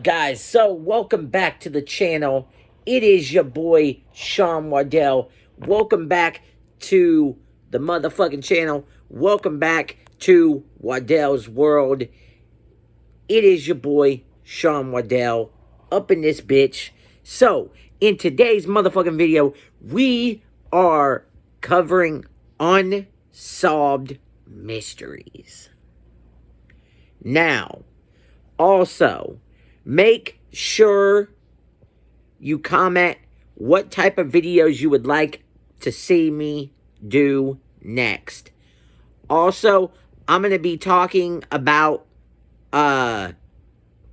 Guys, so welcome back to the channel. It is your boy Sean Waddell. Welcome back to the motherfucking channel. Welcome back to Waddell's World. It is your boy Sean Waddell up in this bitch. So in today's motherfucking video, we are covering unsolved mysteries. Now, also, make sure you comment what type of videos you would like to see me do next. Also, I'm going to be talking about, at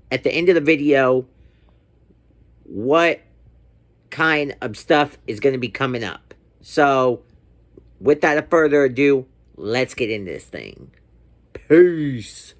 the end of the video, what kind of stuff is going to be coming up. So, without further ado, let's get into this thing. Peace.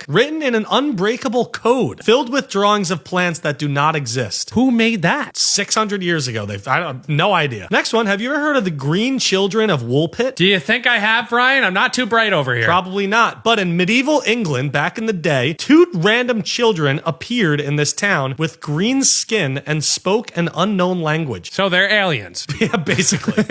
Written in an unbreakable code, filled with drawings of plants that do not exist. Who made that? 600 years ago. I don't no idea. Next one, have you ever heard of the Green Children of Woolpit? Do you think I have, Brian? I'm not too bright over here. Probably not. But in medieval England, back in the day, two random children appeared in this town with green skin and spoke an unknown language. So they're aliens. Yeah, basically.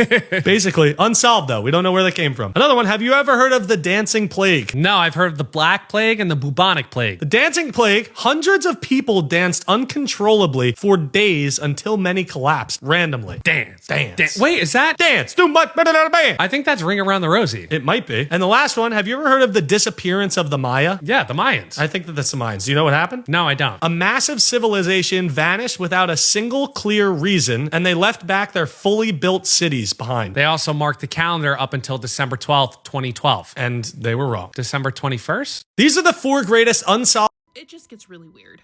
Basically. Unsolved, though. We don't know where they came from. Another one, have you ever heard of the Dancing Plague? No, I've heard of the Black Plague and the bubonic plague. The Dancing Plague, hundreds of people danced uncontrollably for days until many collapsed randomly. Dance. Dance. Wait, is that? Dance. Do much better than a band. I think that's Ring Around the Rosie. It might be. And the last one, have you ever heard of the disappearance of the Maya? Yeah, the Mayans. I think that that's the Mayans. Do you know what happened? No, I don't. A massive civilization vanished without a single clear reason, and they left back their fully built cities behind. They also marked the calendar up until December 12th, 2012. And they were wrong. December 21st? These are the four greatest unsolved. It just gets really weird.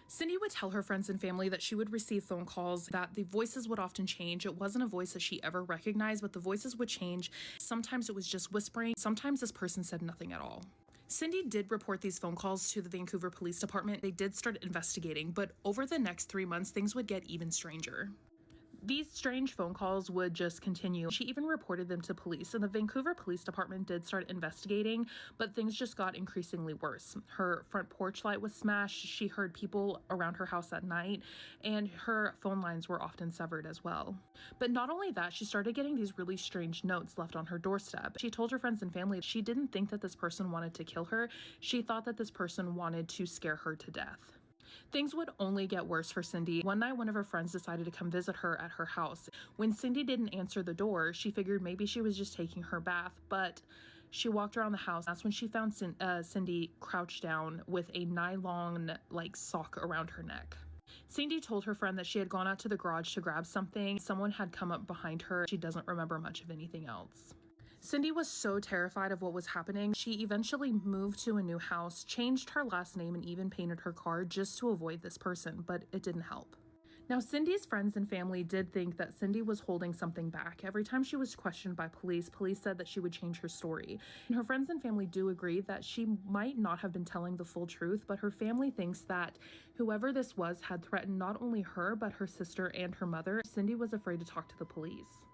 Cindy would tell her friends and family that she would receive phone calls, that the voices would often change. It wasn't a voice that she ever recognized, but the voices would change. Sometimes it was just whispering. Sometimes this person said nothing at all. Cindy did report these phone calls to the Vancouver Police Department. They did start investigating, but over the next 3 months, things would get even stranger. These strange phone calls would just continue. She even reported them to police, and the Vancouver Police Department did start investigating, but things just got increasingly worse. Her front porch light was smashed, she heard people around her house at night, and her phone lines were often severed as well. But not only that, she started getting these really strange notes left on her doorstep. She told her friends and family she didn't think that this person wanted to kill her. She thought that this person wanted to scare her to death. Things would only get worse for Cindy. One night, one of her friends decided to come visit her at her house. When Cindy didn't answer the door, she figured maybe she was just taking her bath, but she walked around the house. That's when she found Cindy crouched down with a nylon sock around her neck. Cindy told her friend that she had gone out to the garage to grab something. Someone had come up behind her. She doesn't remember much of anything else. Cindy was so terrified of what was happening, she eventually moved to a new house, changed her last name, and even painted her car just to avoid this person, but it didn't help. Now, Cindy's friends and family did think that Cindy was holding something back. Every time she was questioned by police said that she would change her story. And her friends and family do agree that she might not have been telling the full truth, but her family thinks that whoever this was had threatened not only her, but her sister and her mother. Cindy was afraid to talk to the police.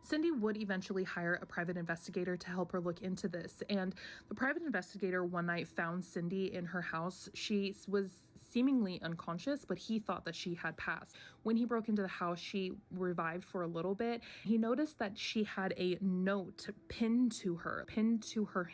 Cindy would eventually hire a private investigator to help her look into this, and the private investigator one night found Cindy in her house. She was seemingly unconscious, but he thought that she had passed. When he broke into the house, she revived for a little bit. He noticed that she had a note pinned to her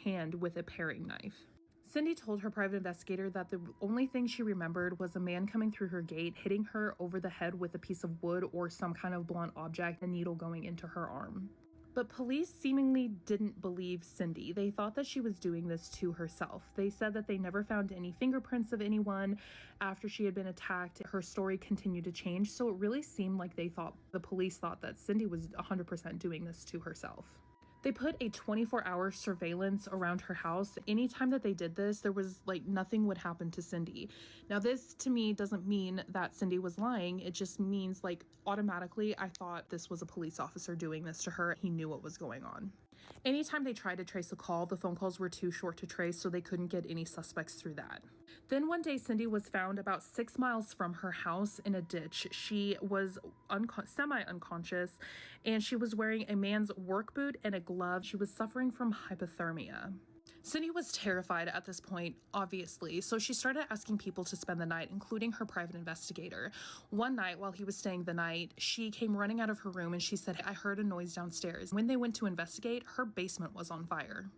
hand with a paring knife. Cindy told her private investigator that the only thing she remembered was a man coming through her gate, hitting her over the head with a piece of wood or some kind of blunt object, a needle going into her arm. But police seemingly didn't believe Cindy. They thought that she was doing this to herself. They said that they never found any fingerprints of anyone after she had been attacked. Her story continued to change, so it really seemed like the police thought that Cindy was 100% doing this to herself. They put a 24-hour surveillance around her house. Anytime that they did this, there was nothing would happen to Cindy. Now, this to me doesn't mean that Cindy was lying. It just means automatically I thought this was a police officer doing this to her. He knew what was going on. Anytime they tried to trace a call, the phone calls were too short to trace, so they couldn't get any suspects through that. Then one day, Cindy was found about 6 miles from her house in a ditch. She was semi-unconscious, and she was wearing a man's work boot and a glove. She was suffering from hypothermia. Cindy was terrified at this point, obviously, so she started asking people to spend the night, including her private investigator. One night, while he was staying the night, she came running out of her room and she said, "I heard a noise downstairs." When they went to investigate, her basement was on fire.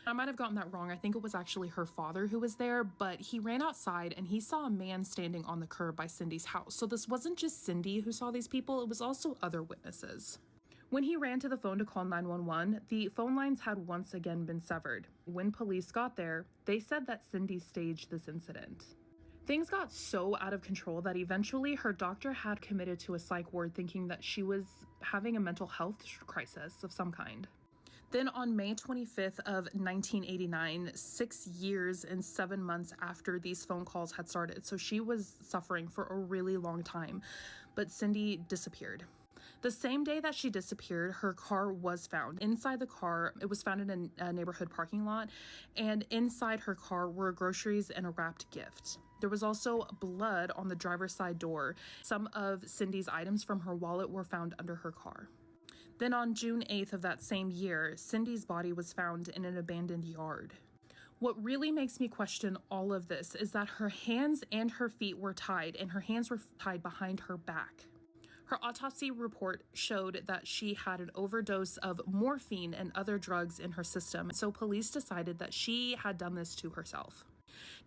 I might have gotten that wrong. I think it was actually her father who was there, but he ran outside and he saw a man standing on the curb by Cindy's house. So this wasn't just Cindy who saw these people, it was also other witnesses. When he ran to the phone to call 911, the phone lines had once again been severed. When police got there, they said that Cindy staged this incident. Things got so out of control that eventually her doctor had committed to a psych ward, thinking that she was having a mental health crisis of some kind. Then on May 25th of 1989, 6 years and 7 months after these phone calls had started, so she was suffering for a really long time, but Cindy disappeared. The same day that she disappeared, her car was found. Inside the car, it was found in a neighborhood parking lot, and inside her car were groceries and a wrapped gift. There was also blood on the driver's side door. Some of Cindy's items from her wallet were found under her car. Then on June 8th of that same year, Cindy's body was found in an abandoned yard. What really makes me question all of this is that her hands and her feet were tied, and her hands were tied behind her back. Her autopsy report showed that she had an overdose of morphine and other drugs in her system, so police decided that she had done this to herself.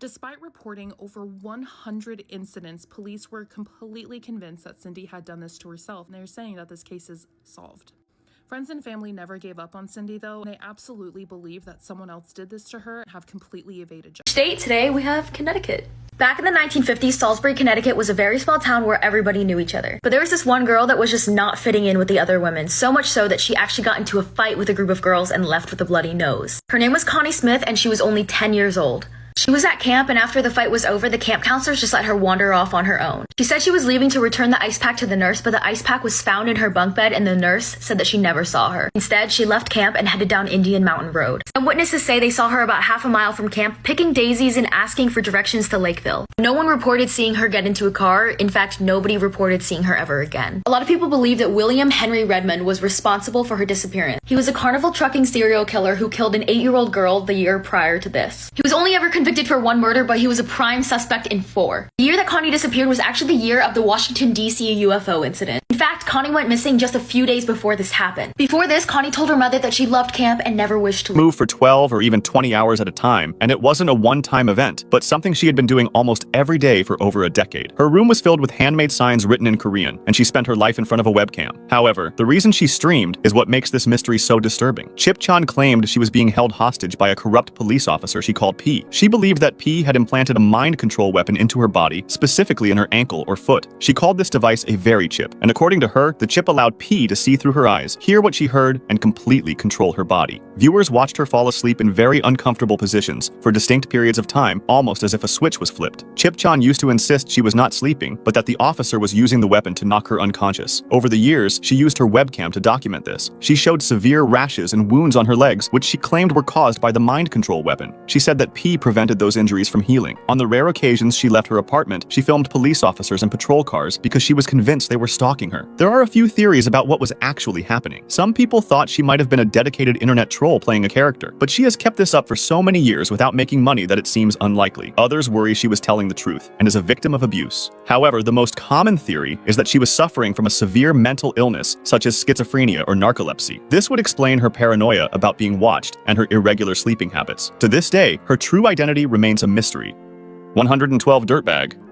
Despite reporting over 100 incidents, police were completely convinced that Cindy had done this to herself, and they're saying that this case is solved. Friends and family never gave up on Cindy, though. They absolutely believe that someone else did this to her and have completely evaded justice. State today, we have Connecticut. Back in the 1950s, Salisbury, Connecticut was a very small town where everybody knew each other. But there was this one girl that was just not fitting in with the other women, so much so that she actually got into a fight with a group of girls and left with a bloody nose. Her name was Connie Smith, and she was only 10 years old. She was at camp, and after the fight was over, the camp counselors just let her wander off on her own. She said she was leaving to return the ice pack to the nurse, but the ice pack was found in her bunk bed, and the nurse said that she never saw her. Instead, she left camp and headed down Indian Mountain Road. Some witnesses say they saw her about half a mile from camp, picking daisies and asking for directions to Lakeville. No one reported seeing her get into a car. In fact, nobody reported seeing her ever again. A lot of people believe that William Henry Redmond was responsible for her disappearance. He was a carnival trucking serial killer who killed an 8-year-old girl the year prior to this. He was only ever convicted for one murder, but he was a prime suspect in 4. The year that Connie disappeared was actually the year of the Washington, D.C. UFO incident. In fact, Connie went missing just a few days before this happened. Before this, Connie told her mother that she loved camp and never wished to move for 12 or even 20 hours at a time, and it wasn't a one-time event, but something she had been doing almost every day for over a decade. Her room was filled with handmade signs written in Korean, and she spent her life in front of a webcam. However, the reason she streamed is what makes this mystery so disturbing. Chip Chan claimed she was being held hostage by a corrupt police officer she called P. She believed that P had implanted a mind control weapon into her body, specifically in her ankle or foot. She called this device a very chip, and according to her, the chip allowed P to see through her eyes, hear what she heard, and completely control her body. Viewers watched her fall asleep in very uncomfortable positions for distinct periods of time, almost as if a switch was flipped. Chip Chan used to insist she was not sleeping, but that the officer was using the weapon to knock her unconscious. Over the years, she used her webcam to document this. She showed severe rashes and wounds on her legs, which she claimed were caused by the mind control weapon. She said that P prevented those injuries from healing. On the rare occasions she left her apartment, she filmed police officers and patrol cars because she was convinced they were stalking her. There are a few theories about what was actually happening. Some people thought she might have been a dedicated internet troll playing a character, but she has kept this up for so many years without making money that it seems unlikely. Others worry she was telling the truth and is a victim of abuse. However, the most common theory is that she was suffering from a severe mental illness, such as schizophrenia or narcolepsy. This would explain her paranoia about being watched and her irregular sleeping habits. To this day, her true identity remains a mystery. 112 Dirtbag.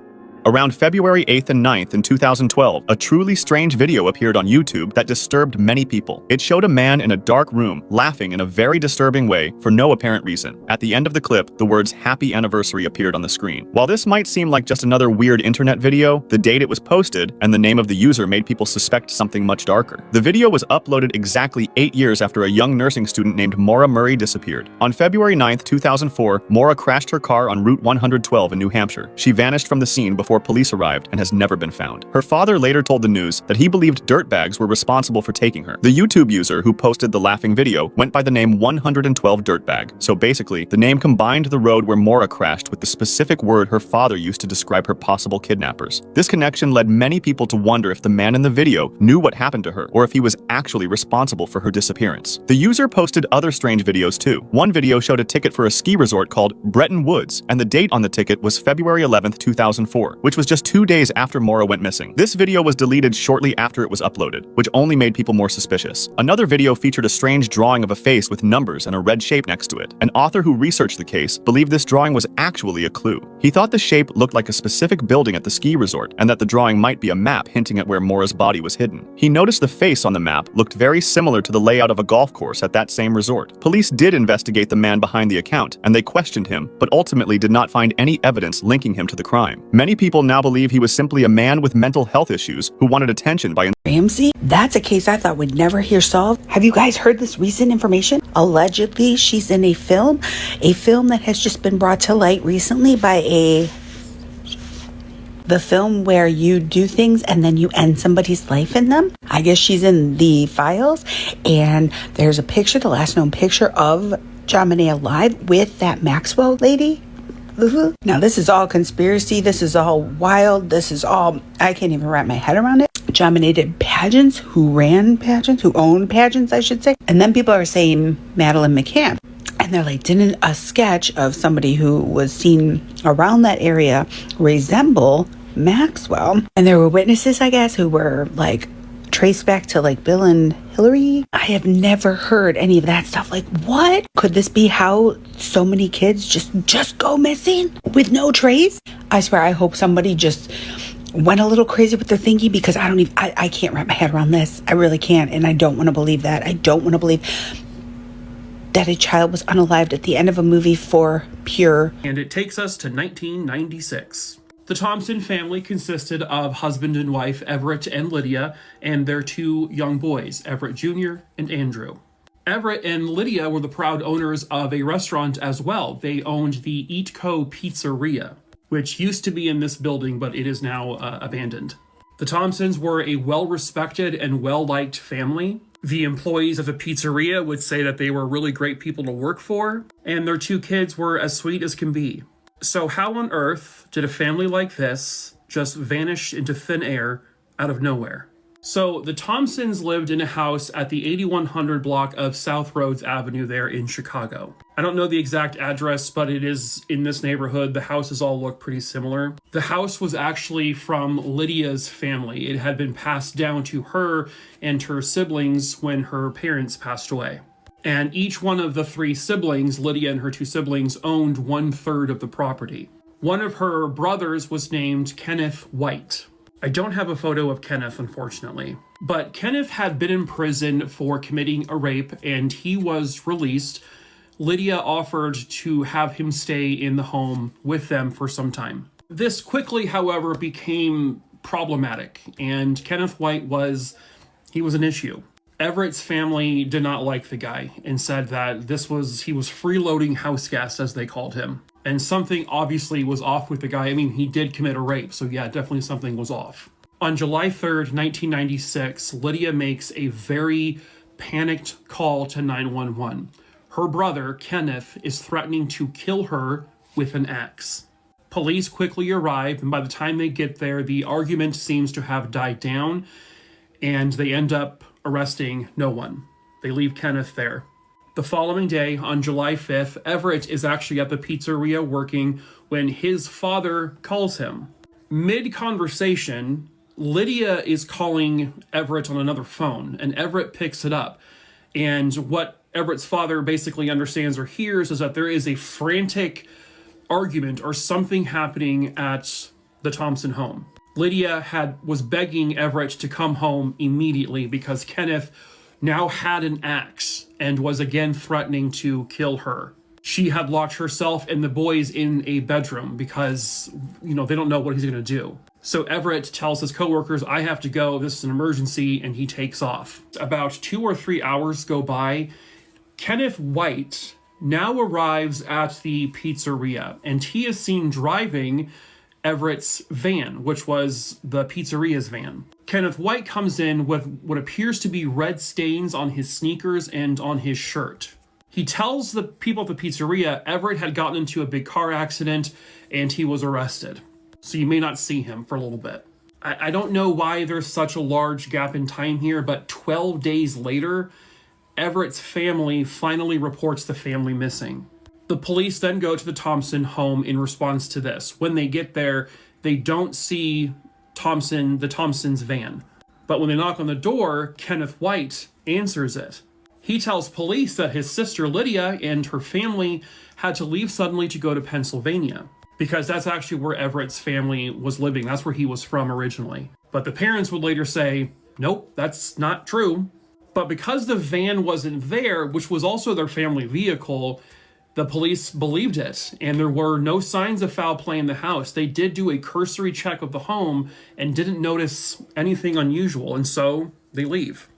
Around February 8th and 9th in 2012, a truly strange video appeared on YouTube that disturbed many people. It showed a man in a dark room laughing in a very disturbing way for no apparent reason. At the end of the clip, the words "Happy Anniversary" appeared on the screen. While this might seem like just another weird internet video, the date it was posted and the name of the user made people suspect something much darker. The video was uploaded exactly 8 years after a young nursing student named Maura Murray disappeared. On February 9th, 2004, Maura crashed her car on Route 112 in New Hampshire. She vanished from the scene before before police arrived and has never been found. Her father later told the news that he believed dirtbags were responsible for taking her. The YouTube user who posted the laughing video went by the name 112 Dirtbag. So basically, the name combined the road where Maura crashed with the specific word her father used to describe her possible kidnappers. This connection led many people to wonder if the man in the video knew what happened to her or if he was actually responsible for her disappearance. The user posted other strange videos too. One video showed a ticket for a ski resort called Bretton Woods, and the date on the ticket was February 11th, 2004, which was just 2 days after Maura went missing. This video was deleted shortly after it was uploaded, which only made people more suspicious. Another video featured a strange drawing of a face with numbers and a red shape next to it. An author who researched the case believed this drawing was actually a clue. He thought the shape looked like a specific building at the ski resort, and that the drawing might be a map hinting at where Maura's body was hidden. He noticed the face on the map looked very similar to the layout of a golf course at that same resort. Police did investigate the man behind the account, and they questioned him, but ultimately did not find any evidence linking him to the crime. Many people now believe he was simply a man with mental health issues who wanted attention by Ramsey? That's a case I thought we'd never hear solved. Have you guys heard this recent information? Allegedly, she's in a film that has just been brought to light recently by the film where you do things and then you end somebody's life in them. I guess she's in the files, and there's a picture, the last known picture of JonBenét alive with that Maxwell lady. Now, this is all conspiracy. This is all wild. This is all, I can't even wrap my head around it. JonBenét did pageants, who owned pageants, I should say. And then people are saying Madeleine McCann. And they're like, didn't a sketch of somebody who was seen around that area resemble Maxwell? And there were witnesses, I guess, who were like traced back to like Bill and Hillary. I have never heard any of that stuff. Like, what? Could this be how so many kids just go missing with no trace? I swear, I hope somebody just went a little crazy with their thinking, because I can't wrap my head around this. I really can't. And I don't want to believe that. I don't want to believe that a child was unalived at the end of a movie for pure. And it takes us to 1996. The Thompson family consisted of husband and wife Everett and Lydia and their 2 young boys, Everett Jr. and Andrew. Everett and Lydia were the proud owners of a restaurant as well. They owned the Eat Co. Pizzeria, which used to be in this building, but it is now abandoned. The Thompsons were a well-respected and well-liked family. The employees of the pizzeria would say that they were really great people to work for, and their 2 kids were as sweet as can be. So how on earth did a family like this just vanish into thin air out of nowhere? So the Thompsons lived in a house at the 8100 block of South Rhodes Avenue there in Chicago. I don't know the exact address, but it is in this neighborhood. The houses all look pretty similar. The house was actually from Lydia's family. It had been passed down to her and her siblings when her parents passed away. And each one of the 3 siblings, Lydia and her 2 siblings, owned 1/3 of the property. One of her brothers was named Kenneth White. I don't have a photo of Kenneth, unfortunately. But Kenneth had been in prison for committing a rape, and he was released. Lydia offered to have him stay in the home with them for some time. This quickly, however, became problematic, and Kenneth White was an issue. Everett's family did not like the guy and said that he was freeloading house guests, as they called him. And something obviously was off with the guy. I mean, he did commit a rape, so yeah, definitely something was off. On July 3rd, 1996, Lydia makes a very panicked call to 911. Her brother, Kenneth, is threatening to kill her with an axe. Police quickly arrive, and by the time they get there, the argument seems to have died down, and they end up arresting no one. They leave Kenneth there. The following day, on July 5th, Everett is actually at the pizzeria working when his father calls him. Mid-conversation, Lydia is calling Everett on another phone, and Everett picks it up. And what Everett's father basically understands or hears is that there is a frantic argument or something happening at the Thompson home. Lydia was begging Everett to come home immediately because Kenneth now had an axe and was again threatening to kill her. She had locked herself and the boys in a bedroom because, they don't know what he's going to do. So Everett tells his coworkers, I have to go, this is an emergency, and he takes off. About 2 or 3 hours go by. Kenneth White now arrives at the pizzeria, and he is seen driving Everett's van, which was the pizzeria's van. Kenneth White comes in with what appears to be red stains on his sneakers and on his shirt. He tells the people at the pizzeria Everett had gotten into a big car accident and he was arrested. So you may not see him for a little bit. I don't know why there's such a large gap in time here, but 12 days later, Everett's family finally reports the family missing. The police then go to the Thompson home in response to this. When they get there, they don't see the Thompsons' van. But when they knock on the door, Kenneth White answers it. He tells police that his sister Lydia and her family had to leave suddenly to go to Pennsylvania, because that's actually where Everett's family was living. That's where he was from originally. But the parents would later say, nope, that's not true. But because the van wasn't there, which was also their family vehicle, the police believed it, and there were no signs of foul play in the house. They did do a cursory check of the home and didn't notice anything unusual, and so they leave.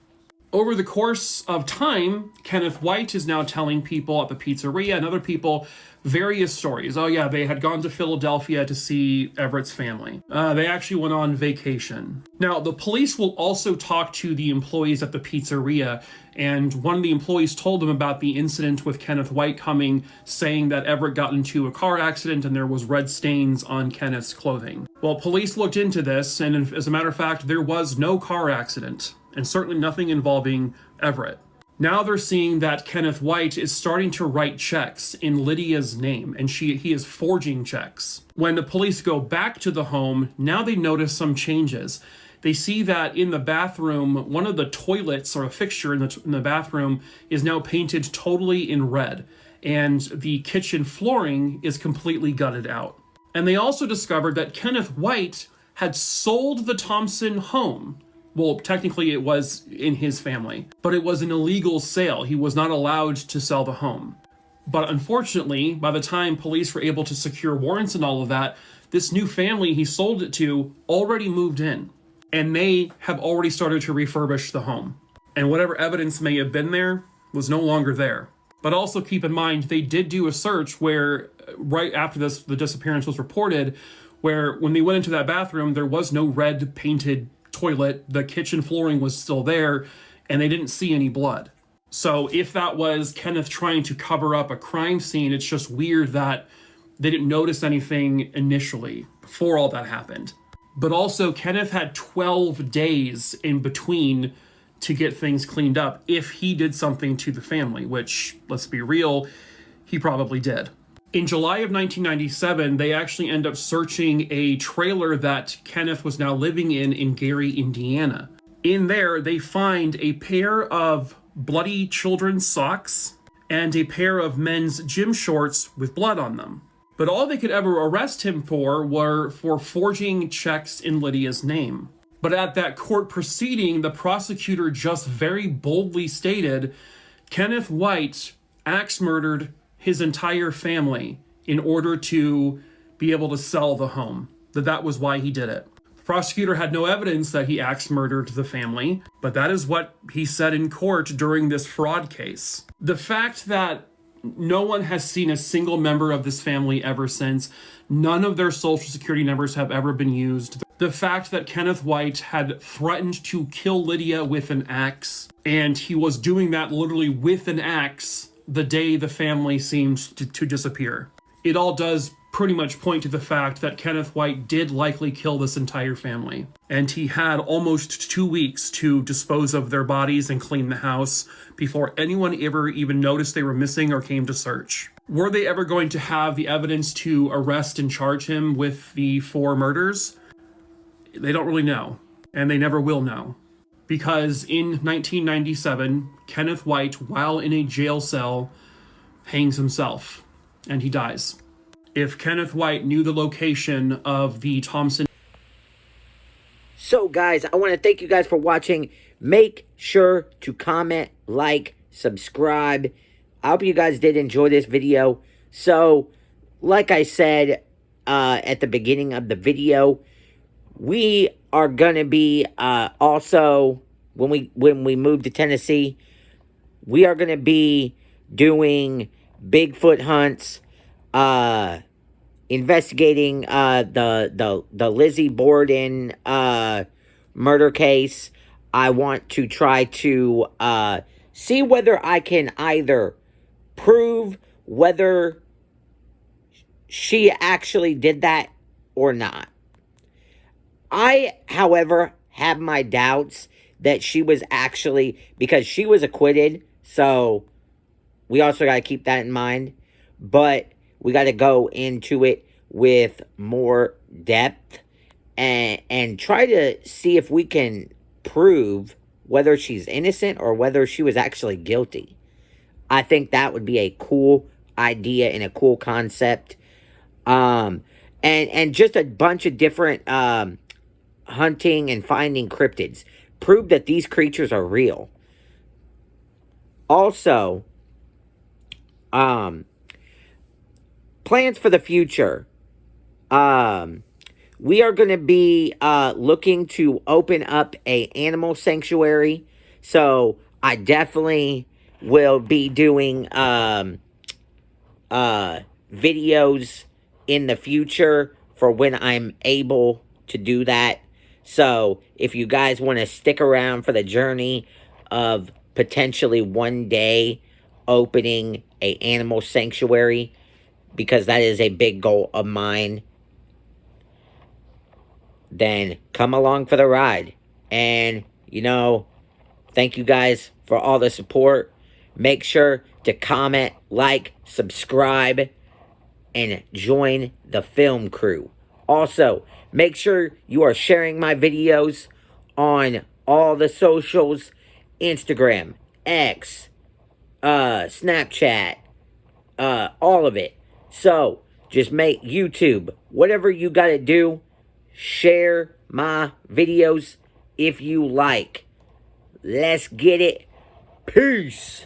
Over the course of time, Kenneth White is now telling people at the pizzeria and other people various stories. Oh yeah, they had gone to Philadelphia to see Everett's family. They actually went on vacation. Now, the police will also talk to the employees at the pizzeria, and one of the employees told them about the incident with Kenneth White coming, saying that Everett got into a car accident and there was red stains on Kenneth's clothing. Well, police looked into this, and as a matter of fact, there was no car accident, and certainly nothing involving Everett. Now they're seeing that Kenneth White is starting to write checks in Lydia's name, and he is forging checks. When the police go back to the home, now they notice some changes. They see that in the bathroom, one of the toilets, or a fixture in the bathroom, is now painted totally in red, and the kitchen flooring is completely gutted out. And they also discovered that Kenneth White had sold the Thompson home. Well, technically it was in his family, but it was an illegal sale. He was not allowed to sell the home. But unfortunately, by the time police were able to secure warrants and all of that, this new family he sold it to already moved in, and they have already started to refurbish the home. And whatever evidence may have been there was no longer there. But also keep in mind, they did do a search where, right after the disappearance was reported, where when they went into that bathroom, there was no red painted toilet, the kitchen flooring was still there, and they didn't see any blood. So if that was Kenneth trying to cover up a crime scene, it's just weird that they didn't notice anything initially before all that happened. But also, Kenneth had 12 days in between to get things cleaned up if he did something to the family, which, let's be real, he probably did. In July of 1997, they actually end up searching a trailer that Kenneth was now living in Gary, Indiana. In there, they find a pair of bloody children's socks and a pair of men's gym shorts with blood on them. But all they could ever arrest him for were for forging checks in Lydia's name. But at that court proceeding, the prosecutor just very boldly stated, Kenneth White axe murdered his entire family in order to be able to sell the home. That was why he did it. The prosecutor had no evidence that he axe murdered the family, but that is what he said in court during this fraud case. The fact that no one has seen a single member of this family ever since, none of their social security numbers have ever been used. The fact that Kenneth White had threatened to kill Lydia with an axe, and he was doing that literally with an axe the day the family seemed to disappear. It all does pretty much point to the fact that Kenneth White did likely kill this entire family. And he had almost 2 weeks to dispose of their bodies and clean the house before anyone ever even noticed they were missing or came to search. Were they ever going to have the evidence to arrest and charge him with the 4 murders? They don't really know, and they never will know. Because in 1997, Kenneth White, while in a jail cell, hangs himself, and he dies. If Kenneth White knew the location of the Thompson... So, guys, I want to thank you guys for watching. Make sure to comment, like, subscribe. I hope you guys did enjoy this video. So, like I said at the beginning of the video, we are going to be also, when we move to Tennessee, we are going to be doing Bigfoot hunts investigating the Lizzie Borden murder case. I want to try to see whether I can either prove whether she actually did that or not. I, however, have my doubts that she was actually, because she was acquitted, so we also got to keep that in mind. But we got to go into it with more depth and try to see if we can prove whether she's innocent or whether she was actually guilty. I think that would be a cool idea and a cool concept. And just a bunch of different hunting and finding cryptids. Prove that these creatures are real. Also, plans for the future. We are going to be looking to open up a animal sanctuary. So I definitely will be doing videos in the future for when I'm able to do that. So if you guys want to stick around for the journey of potentially one day opening a animal sanctuary, because that is a big goal of mine, then come along for the ride. And, you know, thank you guys for all the support. Make sure to comment, like, subscribe, and join the film crew. Also, make sure you are sharing my videos on all the socials, Instagram, X, Snapchat, all of it. So, just make YouTube, whatever you gotta do, share my videos if you like. Let's get it. Peace.